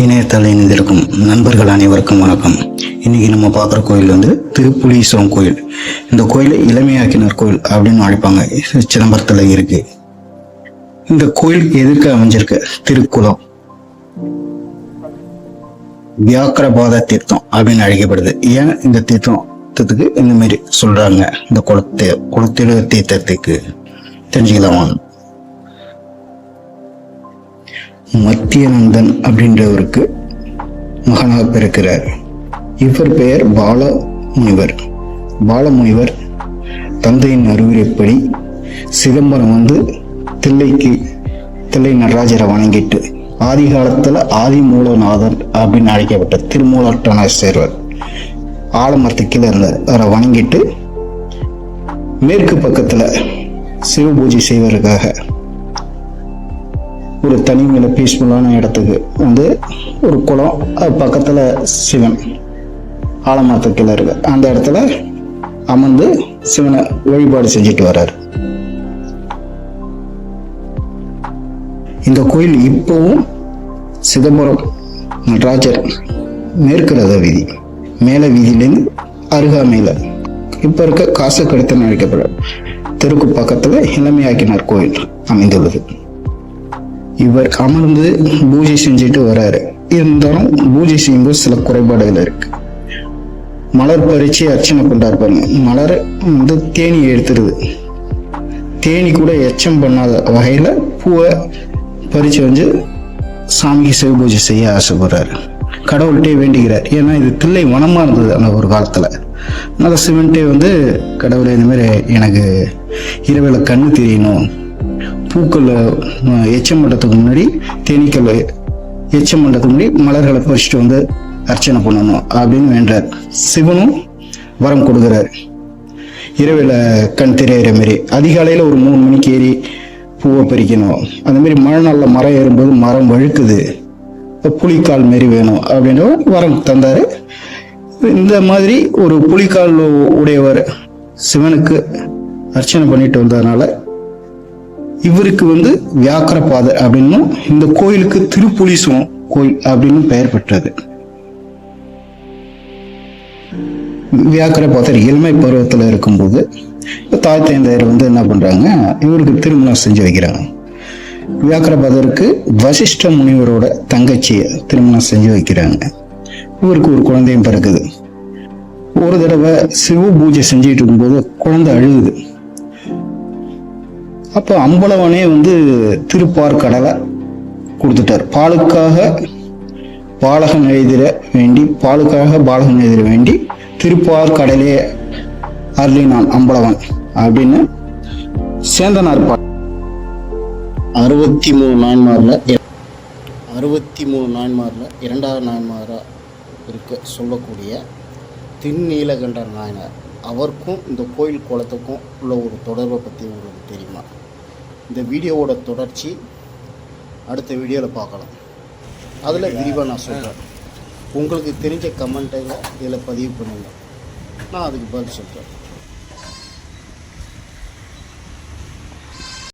இணையத்தால் இணைந்திருக்கும் நண்பர்கள் அனைவருக்கும் வணக்கம். இன்னைக்கு நம்ம பார்க்குற கோயில் வந்து திருப்புலீஸ்வரம் கோயில். இந்த கோயிலை இளமையாக்கினர் கோயில் அப்படின்னு அழைப்பாங்க. சிதம்பரத்தில் இருக்கு. இந்த கோயிலுக்கு எதிர்க்க அமைஞ்சிருக்க திருக்குளம் வியாக்கிரபாத தீர்த்தம் அப்படின்னு அழைக்கப்படுது. ஏன் இந்த தீர்த்தத்துக்கு இந்த மாதிரி சொல்றாங்க? இந்த குளத்தில தீர்த்தத்துக்கு தெரிஞ்சுக்கலாமா? மத்தியநந்தன் அப்படின்றவருக்கு மகனாக பிறக்கிறார். இவர் பெயர் பாலமுனிவர். தந்தையின் அறிவுரைப்படி சிதம்பரம் வந்து தில்லை நடராஜரை வணங்கிட்டு ஆதி காலத்துல ஆதிமூலநாதர் அப்படின்னு அழைக்கப்பட்ட திருமூலட்டன சேர்வர் ஆலமரத்து கீழே இருந்தார். அவரை வணங்கிட்டு மேற்கு பக்கத்துல சிவ பூஜை செய்வதற்காக ஒரு தனிமையில பீஸ்ஃபுல்லான இடத்துக்கு வந்து ஒரு குளம், அது பக்கத்துல சிவன் ஆலமரத்து கீழே இருக்கு. அந்த இடத்துல அமர்ந்து சிவனை வழிபாடு செஞ்சுட்டு வர்றாரு. இந்த கோயில் இப்பவும் சிதம்பரம் நடராஜர் மேற்கு ரத வீதி மேல வீதியிலேருந்து அருகாமையில இப்ப இருக்க காசக்கடுத்துன்னு அழைக்கப்படும் தெருக்கு பக்கத்துல இளமையாக்கினார் கோயில் அமைந்துள்ளது. இவர் அமர்ந்து பூஜை செஞ்சுட்டு வர்றாரு. இருந்தாலும் பூஜை செய்யும்போது சில குறைபாடுகள் இருக்கு. மலர் பறிச்சு அர்ச்சனை பண்றாரு பாருங்க. மலர் வந்து தேனி எடுத்துருது. தேனி கூட எச்சம் பண்ணாத வகையில பூவை பறிச்சு வந்து சாமிக்கு சிவ பூஜை செய்ய ஆசைப்படுறாரு. கடவுள்கிட்டே வேண்டிக்கிறார். ஏன்னா இது தில்லை வனமா இருந்தது அந்த ஒரு காலத்துல. அதனால சிவன்கிட்டே வந்து கடவுளை இந்த மாதிரி எனக்கு இரவுல கண்ணு தெரியணும், பூக்கள் எச்சம் பண்ணுறதுக்கு முன்னாடி தேனீக்கள் எச்சம் பண்ணுறதுக்கு முன்னாடி மலர்களை பறிச்சுட்டு வந்து அர்ச்சனை பண்ணணும் அப்படின்னு வேண்டார். சிவனும் வரம் கொடுக்குறாரு. இரவில் கண் தெரிகிற மாரி அதிகாலையில் ஒரு 3 மணிக்கு ஏறி பூவை பறிக்கணும். அந்த மாதிரி மழை நாளில் மரம் ஏறும்போது மரம் வழுக்குது, புலிக்கால் மாரி வேணும் அப்படின்ற வரம் தந்தாரு. இந்த மாதிரி ஒரு புலிக்கால் உடையவர் சிவனுக்கு அர்ச்சனை பண்ணிட்டு வந்ததுனால இவருக்கு வந்து வியாக்கிரபாதர் அப்படின்னும் இந்த கோயிலுக்கு திருப்புலீஸ்வரம் கோயில் அப்படின்னு பெயர் பெற்றது. வியாக்கிரபாதர் இளமை பருவத்துல இருக்கும்போது தாய் தந்தையர் வந்து என்ன பண்றாங்க, இவருக்கு திருமணம் செஞ்சு வைக்கிறாங்க. வியாக்கிரபாதருக்கு வசிஷ்ட முனிவரோட தங்கச்சிய திருமணம் செஞ்சு வைக்கிறாங்க. இவருக்கு ஒரு குழந்தையும் பிறகுது. ஒரு தடவை சிவ பூஜை செஞ்சுட்டு இருக்கும்போது குழந்தை அழுகுது. அப்போ அம்பலவனே வந்து திருப்பார்கடலை கொடுத்துட்டார். பாலுக்காக பாலகன் எழுதிட வேண்டி திருப்பார்கடலே அருளினான் அம்பலவன் அப்படின்னு சேந்தனார் 63 நாயன்மாரில் 2வது நாயன்மாரா இருக்க சொல்லக்கூடிய திருநீலகண்டர் நாயனார் அவருக்கும் இந்த கோயில் குளத்துக்கும் உள்ள ஒரு தொடர்பை பற்றி உங்களுக்கு தெரியுமா? இந்த வீடியோவோட தொடர்ச்சி அடுத்த வீடியோவில் பார்க்கலாம். அதில் விரிவாக நான் சொல்கிறேன். உங்களுக்கு தெரிஞ்ச கமெண்ட்டை இதில் பதிவு பண்ணுங்க, நான் அதுக்கு பதில் சொல்கிறேன்.